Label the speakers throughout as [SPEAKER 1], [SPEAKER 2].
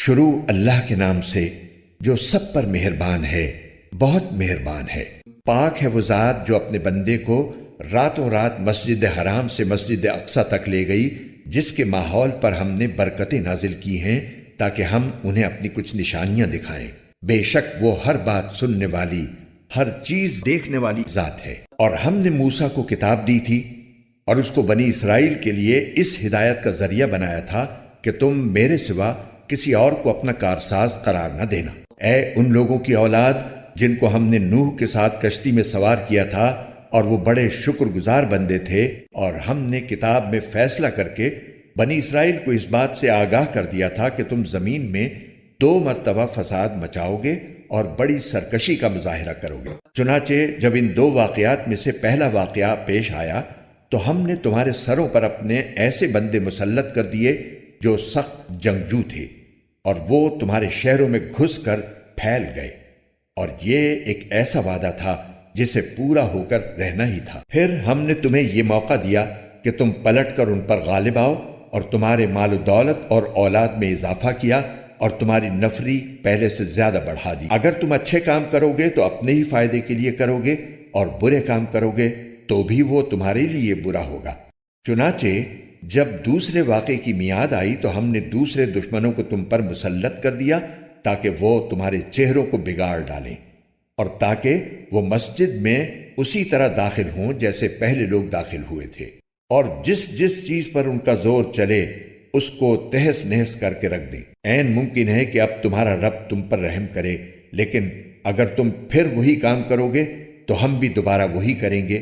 [SPEAKER 1] شروع اللہ کے نام سے جو سب پر مہربان ہے، بہت مہربان ہے۔ پاک ہے وہ ذات جو اپنے بندے کو راتوں رات مسجد حرام سے مسجد اقصی تک لے گئی، جس کے ماحول پر ہم نے برکتیں نازل کی ہیں تاکہ ہم انہیں اپنی کچھ نشانیاں دکھائیں۔ بے شک وہ ہر بات سننے والی، ہر چیز دیکھنے والی ذات ہے۔ اور ہم نے موسیٰ کو کتاب دی تھی اور اس کو بنی اسرائیل کے لیے اس ہدایت کا ذریعہ بنایا تھا کہ تم میرے سوا کسی اور کو اپنا کارساز قرار نہ دینا۔ اے ان لوگوں کی اولاد جن کو ہم نے نوح کے ساتھ کشتی میں سوار کیا تھا اور وہ بڑے شکر گزار بندے تھے، اور ہم نے کتاب میں فیصلہ کر کے بنی اسرائیل کو اس بات سے آگاہ کر دیا تھا کہ تم زمین میں 2 مرتبہ فساد مچاؤ گے اور بڑی سرکشی کا مظاہرہ کرو گے۔ چنانچہ جب ان 2 واقعات میں سے پہلا واقعہ پیش آیا تو ہم نے تمہارے سروں پر اپنے ایسے بندے مسلط کر دیے جو سخت جنگجو تھے، اور وہ تمہارے شہروں میں گھس کر پھیل گئے، اور یہ ایک ایسا وعدہ تھا جسے پورا ہو کر رہنا ہی تھا۔ پھر ہم نے تمہیں یہ موقع دیا کہ تم پلٹ کر ان پر غالب آؤ، اور تمہارے مال و دولت اور اولاد میں اضافہ کیا، اور تمہاری نفری پہلے سے زیادہ بڑھا دی۔ اگر تم اچھے کام کرو گے تو اپنے ہی فائدے کے لیے کرو گے، اور برے کام کرو گے تو بھی وہ تمہارے لیے برا ہوگا۔ چنانچہ جب دوسرے واقعے کی میعاد آئی تو ہم نے دوسرے دشمنوں کو تم پر مسلط کر دیا تاکہ وہ تمہارے چہروں کو بگاڑ ڈالیں، اور تاکہ وہ مسجد میں اسی طرح داخل ہوں جیسے پہلے لوگ داخل ہوئے تھے، اور جس جس چیز پر ان کا زور چلے اس کو تہس نہس کر کے رکھ دیں۔ عین ممکن ہے کہ اب تمہارا رب تم پر رحم کرے، لیکن اگر تم پھر وہی کام کرو گے تو ہم بھی دوبارہ وہی کریں گے،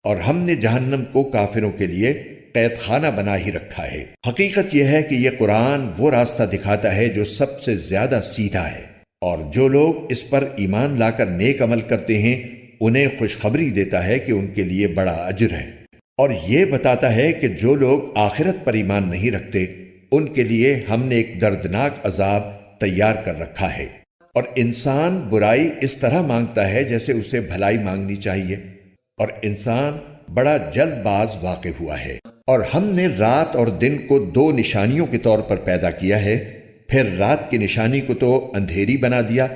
[SPEAKER 1] اور ہم نے جہنم کو کافروں کے لیے قید خانہ بنا ہی رکھا ہے۔ حقیقت یہ ہے کہ یہ قرآن وہ راستہ دکھاتا ہے جو سب سے زیادہ سیدھا ہے، اور جو لوگ اس پر ایمان لا کر نیک عمل کرتے ہیں انہیں خوشخبری دیتا ہے کہ ان کے لیے بڑا اجر ہے، اور یہ بتاتا ہے کہ جو لوگ آخرت پر ایمان نہیں رکھتے ان کے لیے ہم نے ایک دردناک عذاب تیار کر رکھا ہے۔ اور انسان برائی اس طرح مانگتا ہے جیسے اسے بھلائی مانگنی چاہیے، اور انسان بڑا جلد باز واقع ہوا ہے۔ اور ہم نے رات اور دن کو 2 نشانیوں کے طور پر پیدا کیا ہے، پھر رات کی نشانی کو تو اندھیری بنا دیا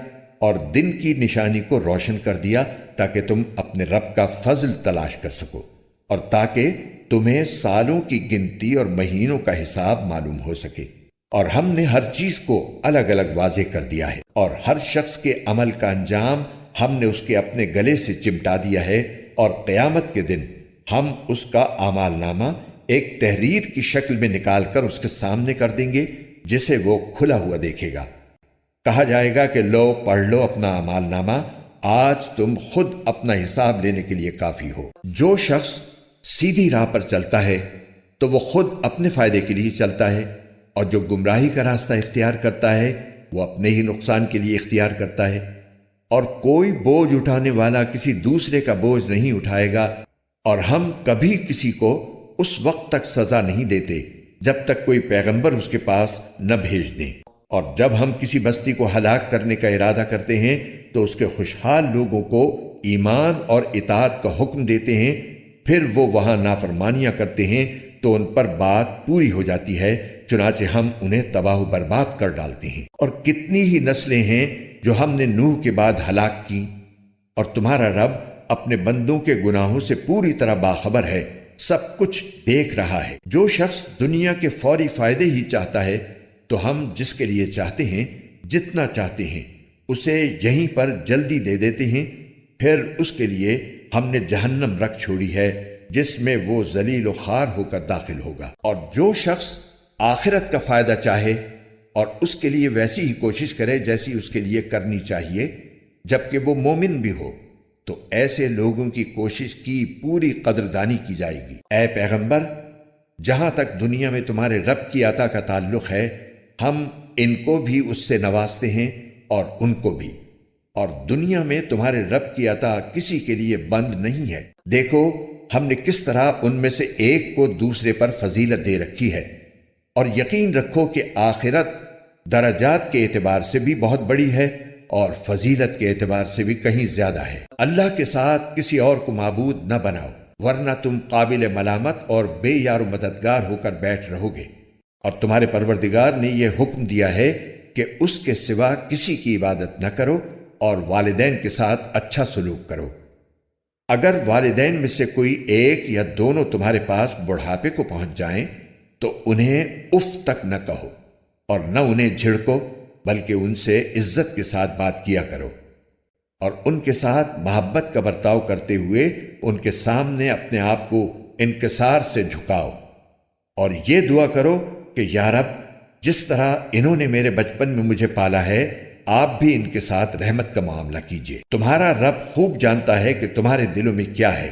[SPEAKER 1] اور دن کی نشانی کو روشن کر دیا تاکہ تم اپنے رب کا فضل تلاش کر سکو، اور تاکہ تمہیں سالوں کی گنتی اور مہینوں کا حساب معلوم ہو سکے۔ اور ہم نے ہر چیز کو الگ الگ واضح کر دیا ہے، اور ہر شخص کے عمل کا انجام ہم نے اس کے اپنے گلے سے چمٹا دیا ہے، اور قیامت کے دن ہم اس کا اعمال نامہ ایک تحریر کی شکل میں نکال کر اس کے سامنے کر دیں گے جسے وہ کھلا ہوا دیکھے گا۔ کہا جائے گا کہ لو پڑھ لو اپنا اعمال نامہ، آج تم خود اپنا حساب لینے کے لیے کافی ہو۔ جو شخص سیدھی راہ پر چلتا ہے تو وہ خود اپنے فائدے کے لیے چلتا ہے، اور جو گمراہی کا راستہ اختیار کرتا ہے وہ اپنے ہی نقصان کے لیے اختیار کرتا ہے۔ اور کوئی بوجھ اٹھانے والا کسی دوسرے کا بوجھ نہیں اٹھائے گا، اور ہم کبھی کسی کو اس وقت تک سزا نہیں دیتے جب تک کوئی پیغمبر اس کے پاس نہ بھیج دیں، اور جب ہم کسی بستی کو ہلاک کرنے کا ارادہ کرتے ہیں تو اس کے خوشحال لوگوں کو ایمان اور اطاعت کا حکم دیتے ہیں، پھر وہ وہاں نافرمانیاں کرتے ہیں تو ان پر بات پوری ہو جاتی ہے، چنانچہ ہم انہیں تباہ و برباد کر ڈالتے ہیں۔ اور کتنی ہی نسلیں ہیں جو ہم نے نوح کے بعد ہلاک کی، اور تمہارا رب اپنے بندوں کے گناہوں سے پوری طرح باخبر ہے، سب کچھ دیکھ رہا ہے۔ جو شخص دنیا کے فوری فائدے ہی چاہتا ہے تو ہم جس کے لیے چاہتے ہیں جتنا چاہتے ہیں اسے یہیں پر جلدی دے دیتے ہیں، پھر اس کے لیے ہم نے جہنم رکھ چھوڑی ہے جس میں وہ ذلیل و خوار ہو کر داخل ہوگا۔ اور جو شخص آخرت کا فائدہ چاہے اور اس کے لیے ویسی ہی کوشش کرے جیسی اس کے لیے کرنی چاہیے جبکہ وہ مومن بھی ہو، تو ایسے لوگوں کی کوشش کی پوری قدردانی کی جائے گی۔ اے پیغمبر، جہاں تک دنیا میں تمہارے رب کی عطا کا تعلق ہے ہم ان کو بھی اس سے نوازتے ہیں اور ان کو بھی، اور دنیا میں تمہارے رب کی عطا کسی کے لیے بند نہیں ہے۔ دیکھو ہم نے کس طرح ان میں سے ایک کو دوسرے پر فضیلت دے رکھی ہے، اور یقین رکھو کہ آخرت درجات کے اعتبار سے بھی بہت بڑی ہے اور فضیلت کے اعتبار سے بھی کہیں زیادہ ہے۔ اللہ کے ساتھ کسی اور کو معبود نہ بناؤ، ورنہ تم قابل ملامت اور بے یار و مددگار ہو کر بیٹھ رہو گے۔ اور تمہارے پروردگار نے یہ حکم دیا ہے کہ اس کے سوا کسی کی عبادت نہ کرو اور والدین کے ساتھ اچھا سلوک کرو۔ اگر والدین میں سے کوئی ایک یا دونوں تمہارے پاس بڑھاپے کو پہنچ جائیں تو انہیں اف تک نہ کہو اور نہ انہیں جھڑکو، بلکہ ان سے عزت کے ساتھ بات کیا کرو اور ان کے ساتھ محبت کا برتاؤ کرتے ہوئے ان کے سامنے اپنے آپ کو انکسار سے جھکاؤ اور یہ دعا کرو کہ یا رب، جس طرح انہوں نے میرے بچپن میں مجھے پالا ہے، آپ بھی ان کے ساتھ رحمت کا معاملہ کیجیے۔ تمہارا رب خوب جانتا ہے کہ تمہارے دلوں میں کیا ہے۔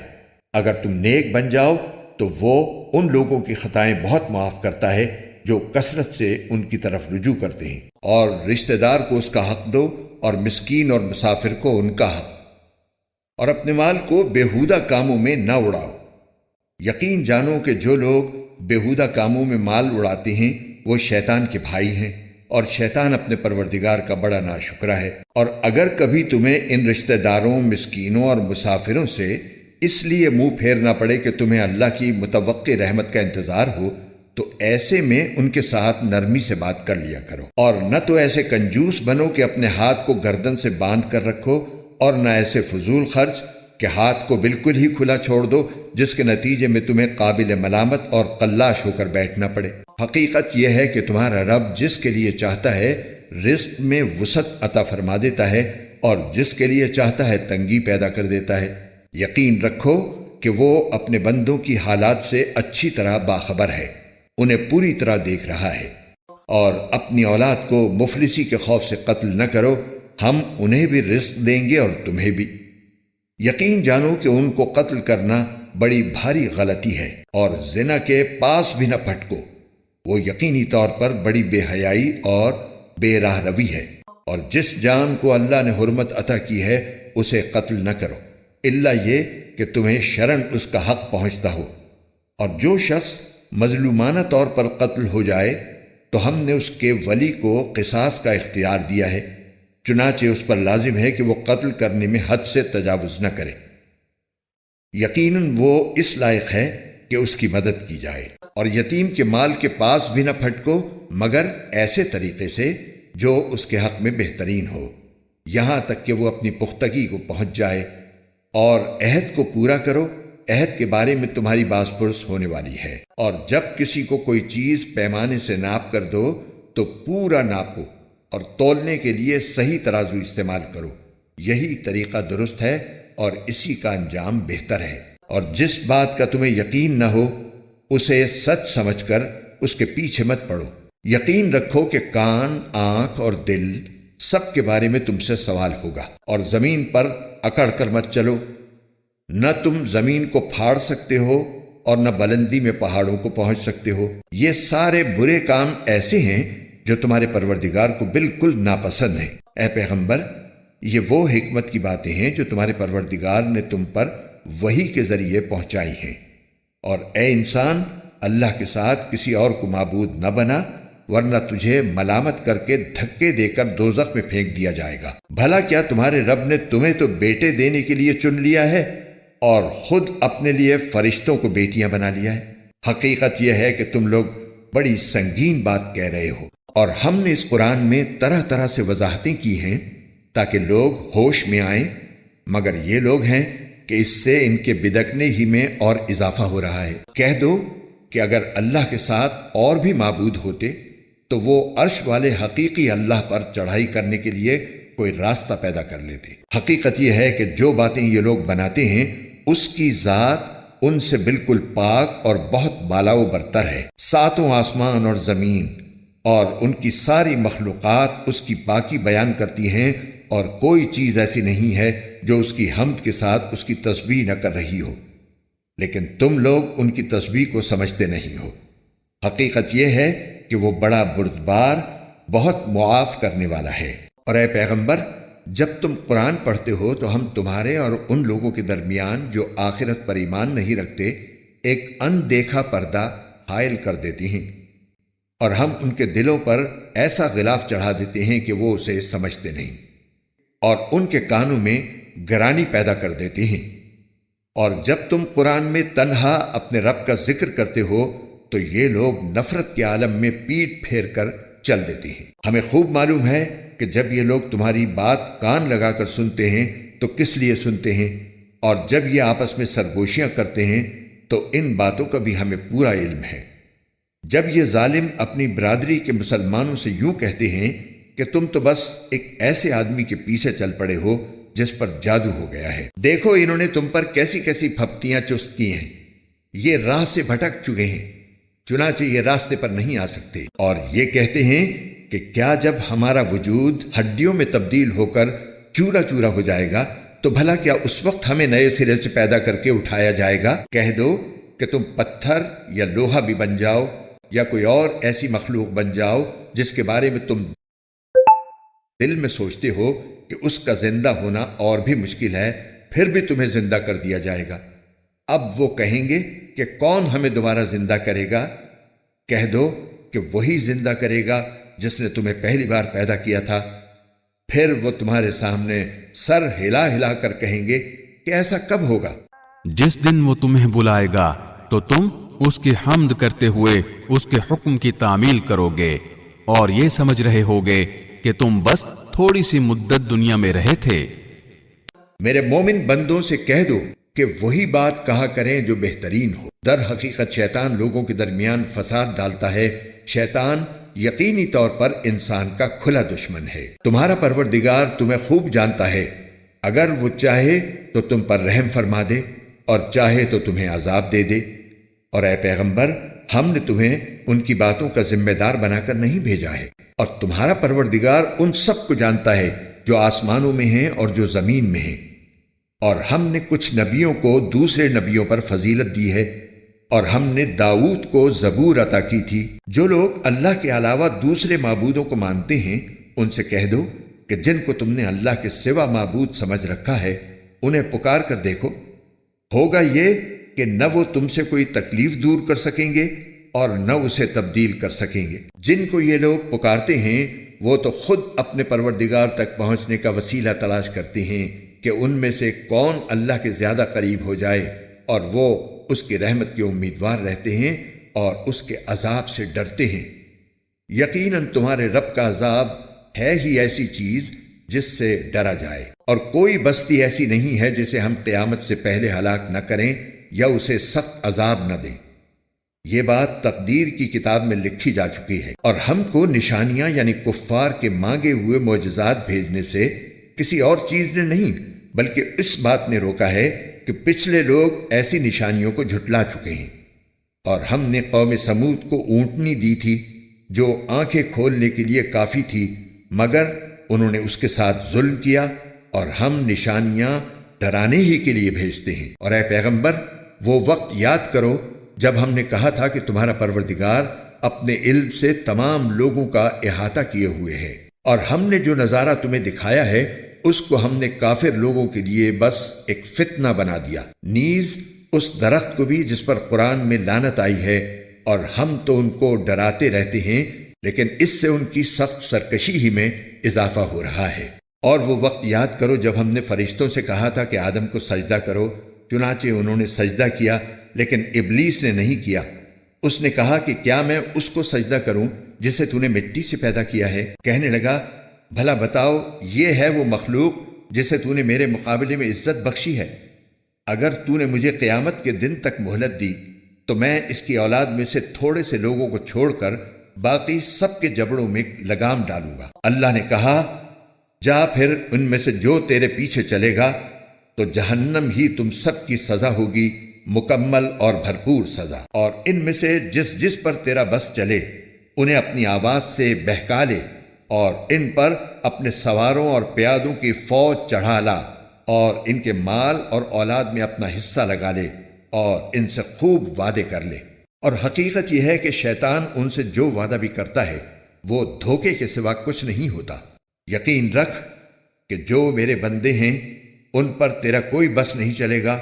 [SPEAKER 1] اگر تم نیک بن جاؤ تو وہ ان لوگوں کی خطائیں بہت معاف کرتا ہے جو کثرت سے ان کی طرف رجوع کرتے ہیں، اور رشتہ دار کو اس کا حق دو اور مسکین اور مسافر کو ان کا حق، اور اپنے مال کو بیہودہ کاموں میں نہ اڑاؤ۔ یقین جانو کہ جو لوگ بیہودہ کاموں میں مال اڑاتے ہیں وہ شیطان کے بھائی ہیں، اور شیطان اپنے پروردگار کا بڑا ناشکرا ہے۔ اور اگر کبھی تمہیں ان رشتہ داروں، مسکینوں اور مسافروں سے اس لیے منہ پھیرنا پڑے کہ تمہیں اللہ کی متوقع رحمت کا انتظار ہو، تو ایسے میں ان کے ساتھ نرمی سے بات کر لیا کرو، اور نہ تو ایسے کنجوس بنو کہ اپنے ہاتھ کو گردن سے باندھ کر رکھو، اور نہ ایسے فضول خرچ کہ ہاتھ کو بالکل ہی کھلا چھوڑ دو، جس کے نتیجے میں تمہیں قابل ملامت اور قلاش ہو کر بیٹھنا پڑے۔ حقیقت یہ ہے کہ تمہارا رب جس کے لیے چاہتا ہے رزق میں وسعت عطا فرما دیتا ہے، اور جس کے لیے چاہتا ہے تنگی پیدا کر دیتا ہے۔ یقین رکھو کہ وہ اپنے بندوں کی حالات سے اچھی طرح باخبر ہے، انہیں پوری طرح دیکھ رہا ہے۔ اور اپنی اولاد کو مفلسی کے خوف سے قتل نہ کرو، ہم انہیں بھی رزق دیں گے اور تمہیں بھی۔ یقین جانو کہ ان کو قتل کرنا بڑی بھاری غلطی ہے، اور زنا کے پاس بھی نہ پھٹکو، وہ یقینی طور پر بڑی بے حیائی اور بے راہ روی ہے۔ اور جس جان کو اللہ نے حرمت عطا کی ہے اسے قتل نہ کرو، الا یہ کہ تمہیں شرعاً اس کا حق پہنچتا ہو۔ اور جو شخص مظلومانہ طور پر قتل ہو جائے تو ہم نے اس کے ولی کو قصاص کا اختیار دیا ہے، چنانچہ اس پر لازم ہے کہ وہ قتل کرنے میں حد سے تجاوز نہ کرے۔ یقیناً وہ اس لائق ہے کہ اس کی مدد کی جائے۔ اور یتیم کے مال کے پاس بھی نہ پھٹکو مگر ایسے طریقے سے جو اس کے حق میں بہترین ہو، یہاں تک کہ وہ اپنی پختگی کو پہنچ جائے۔ اور عہد کو پورا کرو، عہد کے بارے میں تمہاری باز پرس ہونے والی ہے۔ اور جب کسی کو کوئی چیز پیمانے سے ناپ کر دو تو پورا ناپو، اور تولنے کے لیے صحیح ترازو استعمال کرو، یہی طریقہ درست ہے اور اسی کا انجام بہتر ہے۔ اور جس بات کا تمہیں یقین نہ ہو اسے سچ سمجھ کر اس کے پیچھے مت پڑو۔ یقین رکھو کہ کان، آنکھ اور دل سب کے بارے میں تم سے سوال ہوگا۔ اور زمین پر اکڑ کر مت چلو، نہ تم زمین کو پھاڑ سکتے ہو اور نہ بلندی میں پہاڑوں کو پہنچ سکتے ہو۔ یہ سارے برے کام ایسے ہیں جو تمہارے پروردگار کو بالکل ناپسند ہیں۔ اے پیغمبر، یہ وہ حکمت کی باتیں ہیں جو تمہارے پروردگار نے تم پر وحی کے ذریعے پہنچائی ہیں۔ اور اے انسان، اللہ کے ساتھ کسی اور کو معبود نہ بنا، ورنہ تجھے ملامت کر کے دھکے دے کر دوزخ میں پھینک دیا جائے گا۔ بھلا کیا تمہارے رب نے تمہیں تو بیٹے دینے کے لیے چن لیا ہے اور خود اپنے لیے فرشتوں کو بیٹیاں بنا لیا ہے؟ حقیقت یہ ہے کہ تم لوگ بڑی سنگین بات کہہ رہے ہو۔ اور ہم نے اس قرآن میں طرح طرح سے وضاحتیں کی ہیں تاکہ لوگ ہوش میں آئیں، مگر یہ لوگ ہیں کہ اس سے ان کے بدکنے ہی میں اور اضافہ ہو رہا ہے۔ کہہ دو کہ اگر اللہ کے ساتھ اور بھی معبود ہوتے تو وہ عرش والے حقیقی اللہ پر چڑھائی کرنے کے لیے کوئی راستہ پیدا کر لیتے۔ حقیقت یہ ہے کہ جو باتیں یہ لوگ بناتے ہیں اس کی ذات ان سے بالکل پاک اور بہت بالا و برتر ہے۔ ساتوں آسمان اور زمین اور ان کی ساری مخلوقات اس کی پاکی بیان کرتی ہیں، اور کوئی چیز ایسی نہیں ہے جو اس کی حمد کے ساتھ اس کی تسبیح نہ کر رہی ہو، لیکن تم لوگ ان کی تسبیح کو سمجھتے نہیں ہو۔ حقیقت یہ ہے کہ وہ بڑا بردبار، بہت معاف کرنے والا ہے۔ اور اے پیغمبر، جب تم قرآن پڑھتے ہو تو ہم تمہارے اور ان لوگوں کے درمیان جو آخرت پر ایمان نہیں رکھتے ایک اندیکھا پردہ حائل کر دیتے ہیں، اور ہم ان کے دلوں پر ایسا غلاف چڑھا دیتے ہیں کہ وہ اسے سمجھتے نہیں، اور ان کے کانوں میں گرانی پیدا کر دیتے ہیں۔ اور جب تم قرآن میں تنہا اپنے رب کا ذکر کرتے ہو تو یہ لوگ نفرت کے عالم میں پیٹ پھیر کر چل دیتے ہیں۔ ہمیں خوب معلوم ہے کہ جب یہ لوگ تمہاری بات کان لگا کر سنتے ہیں تو کس لیے سنتے ہیں، اور جب یہ آپس میں سرگوشیاں کرتے ہیں تو ان باتوں کا بھی ہمیں پورا علم ہے۔ جب یہ ظالم اپنی برادری کے مسلمانوں سے یوں کہتے ہیں کہ تم تو بس ایک ایسے آدمی کے پیچھے چل پڑے ہو جس پر جادو ہو گیا ہے، دیکھو انہوں نے تم پر کیسی کیسی پھپتیاں چست کی ہیں، یہ راہ سے بھٹک چکے ہیں، چنانچہ یہ راستے پر نہیں آ سکتے۔ اور یہ کہتے ہیں کہ کیا جب ہمارا وجود ہڈیوں میں تبدیل ہو کر چورا چورا ہو جائے گا تو بھلا کیا اس وقت ہمیں نئے سرے سے پیدا کر کے اٹھایا جائے گا؟ کہہ دو کہ تم پتھر یا لوہا بھی بن جاؤ یا کوئی اور ایسی مخلوق بن جاؤ جس کے بارے میں تم دل میں سوچتے ہو کہ اس کا زندہ ہونا اور بھی مشکل ہے، پھر بھی تمہیں زندہ کر دیا جائے گا۔ اب وہ کہیں گے کہ کون ہمیں دوبارہ زندہ کرے گا؟ کہہ دو کہ وہی زندہ کرے گا جس نے تمہیں پہلی بار پیدا کیا تھا۔ پھر وہ تمہارے سامنے سر ہلا ہلا کر کہیں گے کہ ایسا کب ہوگا؟
[SPEAKER 2] جس دن وہ تمہیں بلائے گا تو تم اس کی حمد کرتے ہوئے اس کے حکم کی تعمیل کرو گے اور یہ سمجھ رہے ہوگے کہ تم بس تھوڑی سی مدت دنیا میں رہے تھے۔
[SPEAKER 1] میرے مومن بندوں سے کہہ دو کہ وہی بات کہا کریں جو بہترین ہو۔ در حقیقت شیطان لوگوں کے درمیان فساد ڈالتا ہے۔ شیطان یقینی طور پر انسان کا کھلا دشمن ہے۔ تمہارا پروردگار تمہیں خوب جانتا ہے، اگر وہ چاہے تو تم پر رحم فرما دے اور چاہے تو تمہیں عذاب دے دے۔ اور اے پیغمبر، ہم نے تمہیں ان کی باتوں کا ذمہ دار بنا کر نہیں بھیجا ہے، اور تمہارا پروردگار ان سب کو جانتا ہے جو آسمانوں میں ہیں اور جو زمین میں ہیں۔ اور ہم نے کچھ نبیوں کو دوسرے نبیوں پر فضیلت دی ہے، اور ہم نے داؤد کو زبور عطا کی تھی۔ جو لوگ اللہ کے علاوہ دوسرے معبودوں کو مانتے ہیں ان سے کہہ دو کہ جن کو تم نے اللہ کے سوا معبود سمجھ رکھا ہے انہیں پکار کر دیکھو، ہوگا یہ کہ نہ وہ تم سے کوئی تکلیف دور کر سکیں گے اور نہ اسے تبدیل کر سکیں گے۔ جن کو یہ لوگ پکارتے ہیں وہ تو خود اپنے پروردگار تک پہنچنے کا وسیلہ تلاش کرتے ہیں کہ ان میں سے کون اللہ کے زیادہ قریب ہو جائے، اور وہ اس کی رحمت کے امیدوار رہتے ہیں اور اس کے عذاب سے ڈرتے ہیں۔ یقیناً تمہارے رب کا عذاب ہے ہی ایسی چیز جس سے ڈرا جائے، اور کوئی بستی ایسی نہیں ہے جسے ہم قیامت سے پہلے ہلاک نہ کریں یا اسے سخت عذاب نہ دیں۔ یہ بات تقدیر کی کتاب میں لکھی جا چکی ہے، اور ہم کو نشانیاں یعنی کفار کے مانگے ہوئے معجزات بھیجنے سے کسی اور چیز نے نہیں بلکہ اس بات نے روکا ہے کہ پچھلے لوگ ایسی نشانیوں کو جھٹلا چکے ہیں۔ اور ہم نے قوم سمود کو اونٹنی دی تھی جو آنکھیں کھولنے کے لیے کافی تھی، مگر انہوں نے اس کے ساتھ ظلم کیا، اور ہم نشانیاں ڈرانے ہی کے لیے بھیجتے ہیں۔ اور اے پیغمبر، وہ وقت یاد کرو جب ہم نے کہا تھا کہ تمہارا پروردگار اپنے علم سے تمام لوگوں کا احاطہ کیے ہوئے ہے، اور ہم نے جو نظارہ تمہیں دکھایا ہے اس کو ہم نے کافر لوگوں کے لیے بس ایک فتنہ بنا دیا، نیز اس درخت کو بھی جس پر قرآن میں لعنت آئی ہے، اور ہم تو ان کو ڈراتے رہتے ہیں لیکن اس سے ان کی سخت سرکشی ہی میں اضافہ ہو رہا ہے۔ اور وہ وقت یاد کرو جب ہم نے فرشتوں سے کہا تھا کہ آدم کو سجدہ کرو، چنانچہ انہوں نے سجدہ کیا، لیکن ابلیس نے نہیں کیا۔ اس نے کہا کہ کیا میں اس کو سجدہ کروں جسے تو نے مٹی سے پیدا کیا ہے؟ کہنے لگا بھلا بتاؤ، یہ ہے وہ مخلوق جسے تو نے میرے مقابلے میں عزت بخشی ہے؟ اگر تو نے مجھے قیامت کے دن تک مہلت دی تو میں اس کی اولاد میں سے تھوڑے سے لوگوں کو چھوڑ کر باقی سب کے جبڑوں میں لگام ڈالوں گا۔ اللہ نے کہا جا، پھر ان میں سے جو تیرے پیچھے چلے گا تو جہنم ہی تم سب کی سزا ہوگی، مکمل اور بھرپور سزا۔ اور ان میں سے جس جس پر تیرا بس چلے انہیں اپنی آواز سے بہکا لے، اور ان پر اپنے سواروں اور پیادوں کی فوج چڑھا لا، اور ان کے مال اور اولاد میں اپنا حصہ لگا لے، اور ان سے خوب وعدے کر لے۔ اور حقیقت یہ ہے کہ شیطان ان سے جو وعدہ بھی کرتا ہے وہ دھوکے کے سوا کچھ نہیں ہوتا۔ یقین رکھ کہ جو میرے بندے ہیں ان پر تیرا کوئی بس نہیں چلے گا،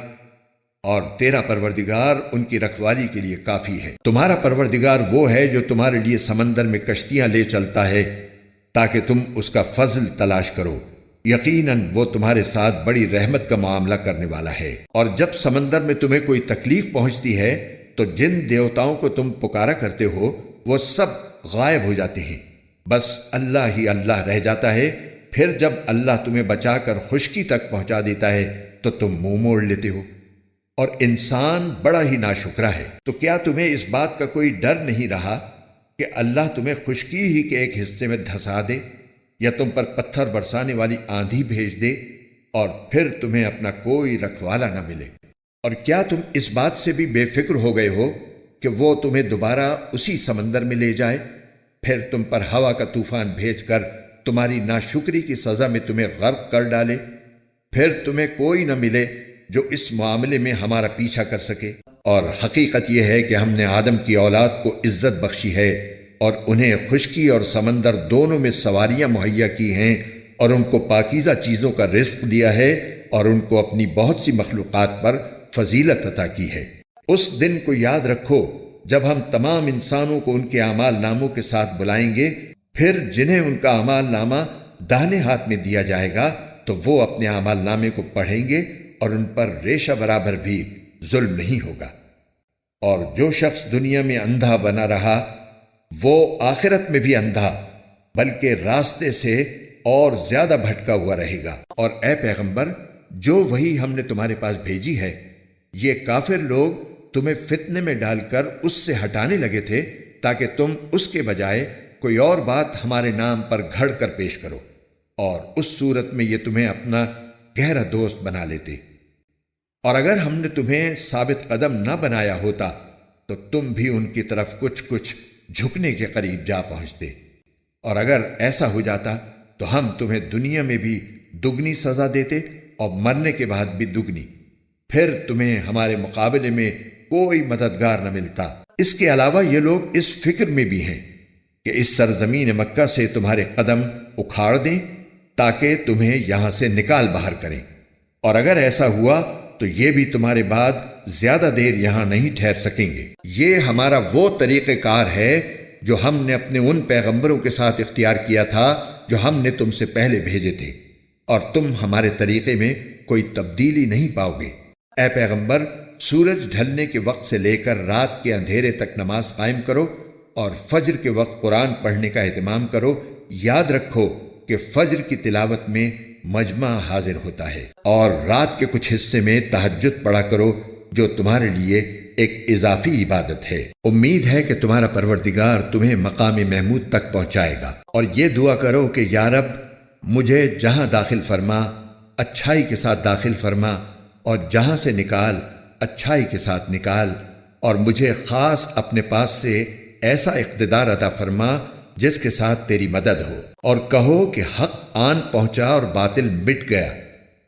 [SPEAKER 1] اور تیرا پروردگار ان کی رکھوالی کے لیے کافی ہے۔ تمہارا پروردگار وہ ہے جو تمہارے لیے سمندر میں کشتیاں لے چلتا ہے تاکہ تم اس کا فضل تلاش کرو، یقیناً وہ تمہارے ساتھ بڑی رحمت کا معاملہ کرنے والا ہے۔ اور جب سمندر میں تمہیں کوئی تکلیف پہنچتی ہے تو جن دیوتاؤں کو تم پکارا کرتے ہو وہ سب غائب ہو جاتے ہیں، بس اللہ ہی اللہ رہ جاتا ہے، پھر جب اللہ تمہیں بچا کر خشکی تک پہنچا دیتا ہے تو تم منہ موڑ لیتے ہو، اور انسان بڑا ہی ناشکرا ہے۔ تو کیا تمہیں اس بات کا کوئی ڈر نہیں رہا کہ اللہ تمہیں خشکی ہی کے ایک حصے میں دھسا دے، یا تم پر پتھر برسانے والی آندھی بھیج دے، اور پھر تمہیں اپنا کوئی رکھوالا نہ ملے؟ اور کیا تم اس بات سے بھی بے فکر ہو گئے ہو کہ وہ تمہیں دوبارہ اسی سمندر میں لے جائے، پھر تم پر ہوا کا طوفان بھیج کر تمہاری ناشکری کی سزا میں تمہیں غرق کر ڈالے، پھر تمہیں کوئی نہ ملے جو اس معاملے میں ہمارا پیچھا کر سکے؟ اور حقیقت یہ ہے کہ ہم نے آدم کی اولاد کو عزت بخشی ہے، اور انہیں خشکی اور سمندر دونوں میں سواریاں مہیا کی ہیں، اور ان کو پاکیزہ چیزوں کا رزق دیا ہے، اور ان کو اپنی بہت سی مخلوقات پر فضیلت عطا کی ہے۔ اس دن کو یاد رکھو جب ہم تمام انسانوں کو ان کے اعمال ناموں کے ساتھ بلائیں گے، پھر جنہیں ان کا اعمال نامہ داہنے ہاتھ میں دیا جائے گا تو وہ اپنے اعمال نامے کو پڑھیں گے، اور ان پر ریشہ برابر بھی ظلم نہیں ہوگا۔ اور جو شخص دنیا میں اندھا بنا رہا وہ آخرت میں بھی اندھا بلکہ راستے سے اور زیادہ بھٹکا ہوا رہے گا۔ اور اے پیغمبر، جو وحی ہم نے تمہارے پاس بھیجی ہے، یہ کافر لوگ تمہیں فتنے میں ڈال کر اس سے ہٹانے لگے تھے تاکہ تم اس کے بجائے کوئی اور بات ہمارے نام پر گھڑ کر پیش کرو، اور اس صورت میں یہ تمہیں اپنا گہرا دوست بنا لیتے۔ اور اگر ہم نے تمہیں ثابت قدم نہ بنایا ہوتا تو تم بھی ان کی طرف کچھ جھکنے کے قریب جا پہنچتے، اور اگر ایسا ہو جاتا تو ہم تمہیں دنیا میں بھی دگنی سزا دیتے اور مرنے کے بعد بھی دگنی، پھر تمہیں ہمارے مقابلے میں کوئی مددگار نہ ملتا۔ اس کے علاوہ یہ لوگ اس فکر میں بھی ہیں کہ اس سرزمین مکہ سے تمہارے قدم اکھاڑ دیں تاکہ تمہیں یہاں سے نکال باہر کریں، اور اگر ایسا ہوا تو یہ بھی تمہارے بعد زیادہ دیر یہاں نہیں ٹھہر سکیں گے۔ یہ ہمارا وہ طریقہ کار ہے جو ہم نے اپنے ان پیغمبروں کے ساتھ اختیار کیا تھا جو ہم نے تم سے پہلے بھیجے تھے، اور تم ہمارے طریقے میں کوئی تبدیلی نہیں پاؤ گے۔ اے پیغمبر، سورج ڈھلنے کے وقت سے لے کر رات کے اندھیرے تک نماز قائم کرو، اور فجر کے وقت قرآن پڑھنے کا اہتمام کرو۔ یاد رکھو کہ فجر کی تلاوت میں مجمع حاضر ہوتا ہے، اور رات کے کچھ حصے میں تہجد پڑھا کرو جو تمہارے لیے ایک اضافی عبادت ہے۔ امید ہے کہ تمہارا پروردگار تمہیں مقام محمود تک پہنچائے گا، اور یہ دعا کرو کہ یا رب، مجھے جہاں داخل فرما اچھائی کے ساتھ داخل فرما، اور جہاں سے نکال اچھائی کے ساتھ نکال، اور مجھے خاص اپنے پاس سے ایسا اقتدار عطا فرما جس کے ساتھ تیری مدد ہو، اور کہو کہ حق آن پہنچا اور باطل مٹ گیا،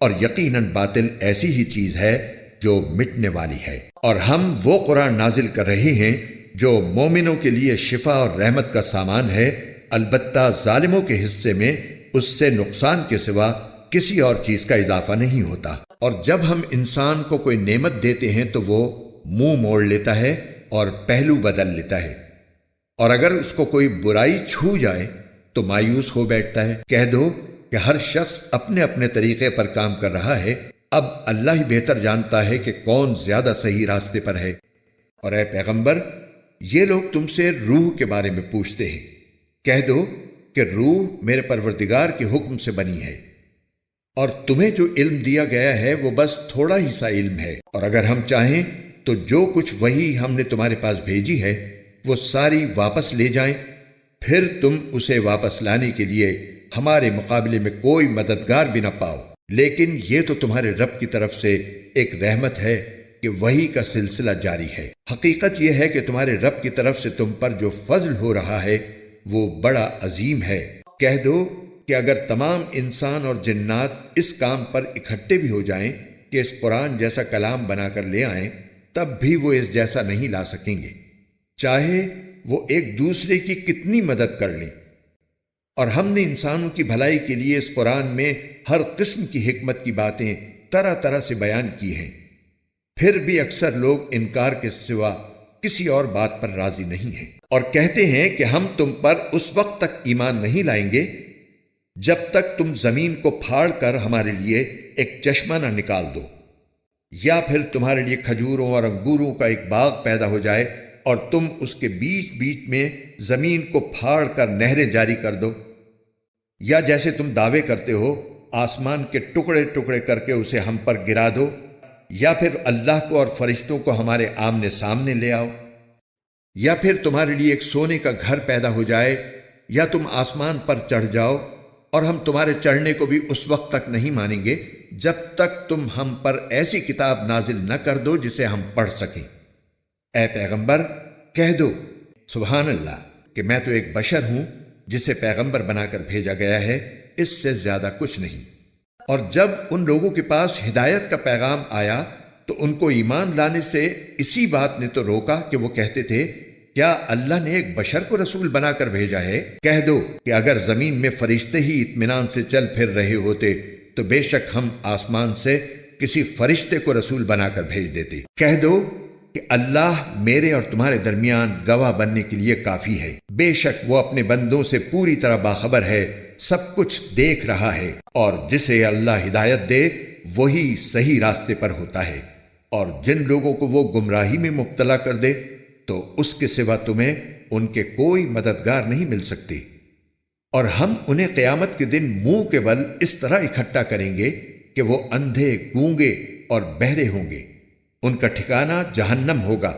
[SPEAKER 1] اور یقیناً باطل ایسی ہی چیز ہے جو مٹنے والی ہے۔ اور ہم وہ قرآن نازل کر رہے ہیں جو مومنوں کے لیے شفا اور رحمت کا سامان ہے، البتہ ظالموں کے حصے میں اس سے نقصان کے سوا کسی اور چیز کا اضافہ نہیں ہوتا۔ اور جب ہم انسان کو کوئی نعمت دیتے ہیں تو وہ منہ موڑ لیتا ہے اور پہلو بدل لیتا ہے، اور اگر اس کو کوئی برائی چھو جائے تو مایوس ہو بیٹھتا ہے۔ کہہ دو کہ ہر شخص اپنے اپنے طریقے پر کام کر رہا ہے، اب اللہ ہی بہتر جانتا ہے کہ کون زیادہ صحیح راستے پر ہے۔ اور اے پیغمبر، یہ لوگ تم سے روح کے بارے میں پوچھتے ہیں، کہہ دو کہ روح میرے پروردگار کے حکم سے بنی ہے، اور تمہیں جو علم دیا گیا ہے وہ بس تھوڑا ہی سا علم ہے، اور اگر ہم چاہیں تو جو کچھ وحی ہم نے تمہارے پاس بھیجی ہے وہ ساری واپس لے جائیں، پھر تم اسے واپس لانے کے لیے ہمارے مقابلے میں کوئی مددگار بھی نہ پاؤ۔ لیکن یہ تو تمہارے رب کی طرف سے ایک رحمت ہے کہ وحی کا سلسلہ جاری ہے۔ حقیقت یہ ہے کہ تمہارے رب کی طرف سے تم پر جو فضل ہو رہا ہے وہ بڑا عظیم ہے۔ کہہ دو کہ اگر تمام انسان اور جنات اس کام پر اکٹھے بھی ہو جائیں کہ اس قرآن جیسا کلام بنا کر لے آئیں، تب بھی وہ اس جیسا نہیں لا سکیں گے، چاہے وہ ایک دوسرے کی کتنی مدد کر لیں۔ اور ہم نے انسانوں کی بھلائی کے لیے اس قرآن میں ہر قسم کی حکمت کی باتیں طرح طرح سے بیان کی ہیں، پھر بھی اکثر لوگ انکار کے سوا کسی اور بات پر راضی نہیں ہیں، اور کہتے ہیں کہ ہم تم پر اس وقت تک ایمان نہیں لائیں گے جب تک تم زمین کو پھاڑ کر ہمارے لیے ایک چشمہ نہ نکال دو، یا پھر تمہارے لیے کھجوروں اور انگوروں کا ایک باغ پیدا ہو جائے اور تم اس کے بیچ بیچ میں زمین کو پھاڑ کر نہریں جاری کر دو، یا جیسے تم دعوے کرتے ہو آسمان کے ٹکڑے ٹکڑے کر کے اسے ہم پر گرا دو، یا پھر اللہ کو اور فرشتوں کو ہمارے آمنے سامنے لے آؤ، یا پھر تمہارے لیے ایک سونے کا گھر پیدا ہو جائے، یا تم آسمان پر چڑھ جاؤ اور ہم تمہارے چڑھنے کو بھی اس وقت تک نہیں مانیں گے جب تک تم ہم پر ایسی کتاب نازل نہ کر دو جسے ہم پڑھ سکیں۔ اے پیغمبر کہہ دو سبحان اللہ کہ میں تو ایک بشر ہوں جسے پیغمبر بنا کر بھیجا گیا ہے، اس سے زیادہ کچھ نہیں۔ اور جب ان لوگوں کے پاس ہدایت کا پیغام آیا تو ان کو ایمان لانے سے اسی بات نے تو روکا کہ وہ کہتے تھے کیا اللہ نے ایک بشر کو رسول بنا کر بھیجا ہے؟ کہہ دو کہ اگر زمین میں فرشتے ہی اطمینان سے چل پھر رہے ہوتے تو بے شک ہم آسمان سے کسی فرشتے کو رسول بنا کر بھیج دیتے۔ کہہ دو کہ اللہ میرے اور تمہارے درمیان گواہ بننے کے لیے کافی ہے، بے شک وہ اپنے بندوں سے پوری طرح باخبر ہے، سب کچھ دیکھ رہا ہے، اور جسے اللہ ہدایت دے وہی صحیح راستے پر ہوتا ہے، اور جن لوگوں کو وہ گمراہی میں مبتلا کر دے تو اس کے سوا تمہیں ان کے کوئی مددگار نہیں مل سکتی۔ اور ہم انہیں قیامت کے دن منہ کے بل اس طرح اکٹھا کریں گے کہ وہ اندھے، گونگے اور بہرے ہوں گے، ان کا ٹھکانہ جہنم ہوگا،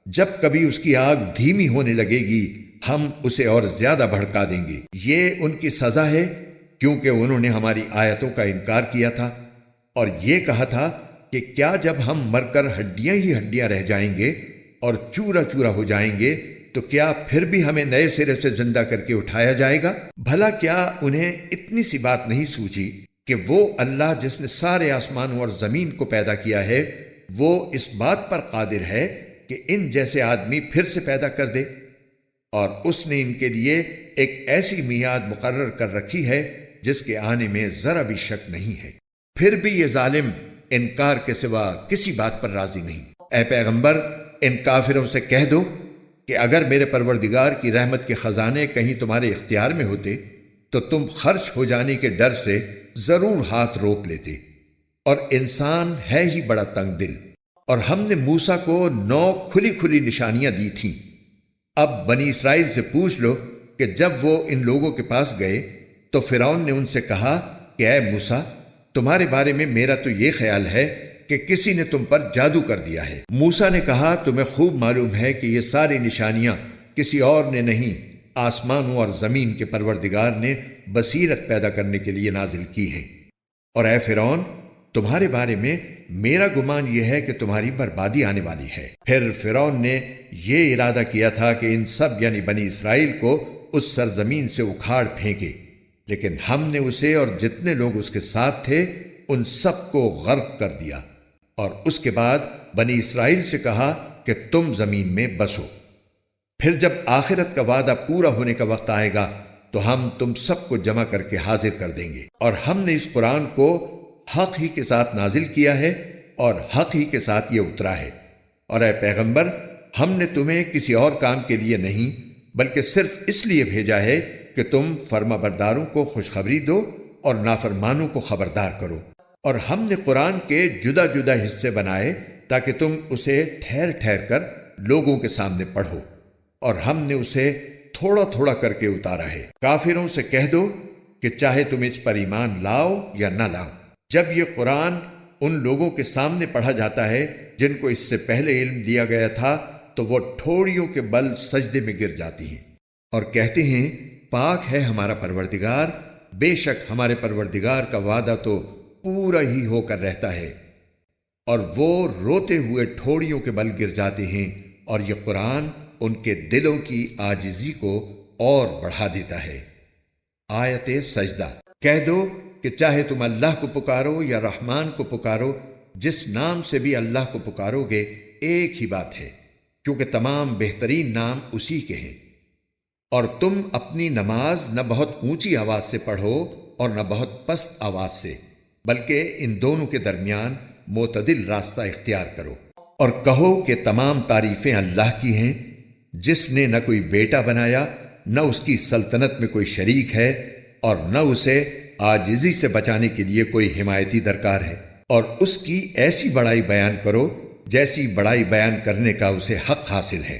[SPEAKER 1] جب کبھی اس کی آگ دھیمی ہونے لگے گی ہم اسے اور زیادہ بھڑکا دیں گے۔ یہ ان کی سزا ہے کیونکہ انہوں نے ہماری آیتوں کا انکار کیا تھا اور یہ کہا تھا کہ کیا جب ہم مر کر ہڈیاں ہی ہڈیاں رہ جائیں گے اور چورا چورا ہو جائیں گے تو کیا پھر بھی ہمیں نئے سرے سے زندہ کر کے اٹھایا جائے گا؟ بھلا کیا انہیں اتنی سی بات نہیں سوچی کہ وہ اللہ جس نے سارے آسمانوں اور زمین کو پیدا کیا ہے وہ اس بات پر قادر ہے کہ ان جیسے آدمی پھر سے پیدا کر دے، اور اس نے ان کے لیے ایک ایسی میعاد مقرر کر رکھی ہے جس کے آنے میں ذرا بھی شک نہیں ہے، پھر بھی یہ ظالم انکار کے سوا کسی بات پر راضی نہیں۔ اے پیغمبر ان کافروں سے کہہ دو کہ اگر میرے پروردگار کی رحمت کے خزانے کہیں تمہارے اختیار میں ہوتے تو تم خرچ ہو جانے کے ڈر سے ضرور ہاتھ روک لیتے، اور انسان ہے ہی بڑا تنگ دل۔ اور ہم نے موسیٰ کو 9 کھلی کھلی نشانیاں دی تھیں۔ اب بنی اسرائیل سے پوچھ لو کہ جب وہ ان لوگوں کے پاس گئے تو فرعون نے ان سے کہا کہ اے موسیٰ تمہارے بارے میں میرا تو یہ خیال ہے کہ کسی نے تم پر جادو کر دیا ہے۔ موسیٰ نے کہا تمہیں خوب معلوم ہے کہ یہ ساری نشانیاں کسی اور نے نہیں، آسمانوں اور زمین کے پروردگار نے بصیرت پیدا کرنے کے لیے نازل کی ہیں۔ اور اے فرعون تمہارے بارے میں میرا گمان یہ ہے کہ تمہاری بربادی آنے والی ہے۔ پھر فرعون نے یہ ارادہ کیا تھا کہ ان سب یعنی بنی اسرائیل کو اس سرزمین سے اکھاڑ پھینکے، لیکن ہم نے اسے اور جتنے لوگ اس کے ساتھ تھے ان سب کو غرق کر دیا، اور اس کے بعد بنی اسرائیل سے کہا کہ تم زمین میں بسو۔ پھر جب آخرت کا وعدہ پورا ہونے کا وقت آئے گا تو ہم تم سب کو جمع کر کے حاضر کر دیں گے، اور ہم نے اس قرآن کو حق ہی کے ساتھ نازل کیا ہے اور حق ہی کے ساتھ یہ اترا ہے۔ اور اے پیغمبر ہم نے تمہیں کسی اور کام کے لیے نہیں بلکہ صرف اس لیے بھیجا ہے کہ تم فرما برداروں کو خوشخبری دو اور نافرمانوں کو خبردار کرو۔ اور ہم نے قرآن کے جدا جدا حصے بنائے تاکہ تم اسے ٹھہر ٹھہر کر لوگوں کے سامنے پڑھو، اور ہم نے اسے تھوڑا تھوڑا کر کے اتارا ہے۔ کافروں سے کہہ دو کہ چاہے تم اس پر ایمان لاؤ یا نہ لاؤ، جب یہ قرآن ان لوگوں کے سامنے پڑھا جاتا ہے جن کو اس سے پہلے علم دیا گیا تھا تو وہ ٹھوڑیوں کے بل سجدے میں گر جاتی ہیں اور کہتے ہیں پاک ہے ہمارا پروردگار، بے شک ہمارے پروردگار کا وعدہ تو پورا ہی ہو کر رہتا ہے، اور وہ روتے ہوئے ٹھوڑیوں کے بل گر جاتے ہیں، اور یہ قرآن ان کے دلوں کی عاجزی کو اور بڑھا دیتا ہے۔ آیت سجدہ۔ کہہ دو کہ چاہے تم اللہ کو پکارو یا رحمان کو پکارو، جس نام سے بھی اللہ کو پکارو گے ایک ہی بات ہے، کیونکہ تمام بہترین نام اسی کے ہیں۔ اور تم اپنی نماز نہ بہت اونچی آواز سے پڑھو اور نہ بہت پست آواز سے، بلکہ ان دونوں کے درمیان معتدل راستہ اختیار کرو، اور کہو کہ تمام تعریفیں اللہ کی ہیں، جس نے نہ کوئی بیٹا بنایا، نہ اس کی سلطنت میں کوئی شریک ہے، اور نہ اسے عاجزی سے بچانے کے لیے کوئی حمایتی درکار ہے، اور اس کی ایسی بڑائی بیان کرو جیسی بڑائی بیان کرنے کا اسے حق حاصل ہے۔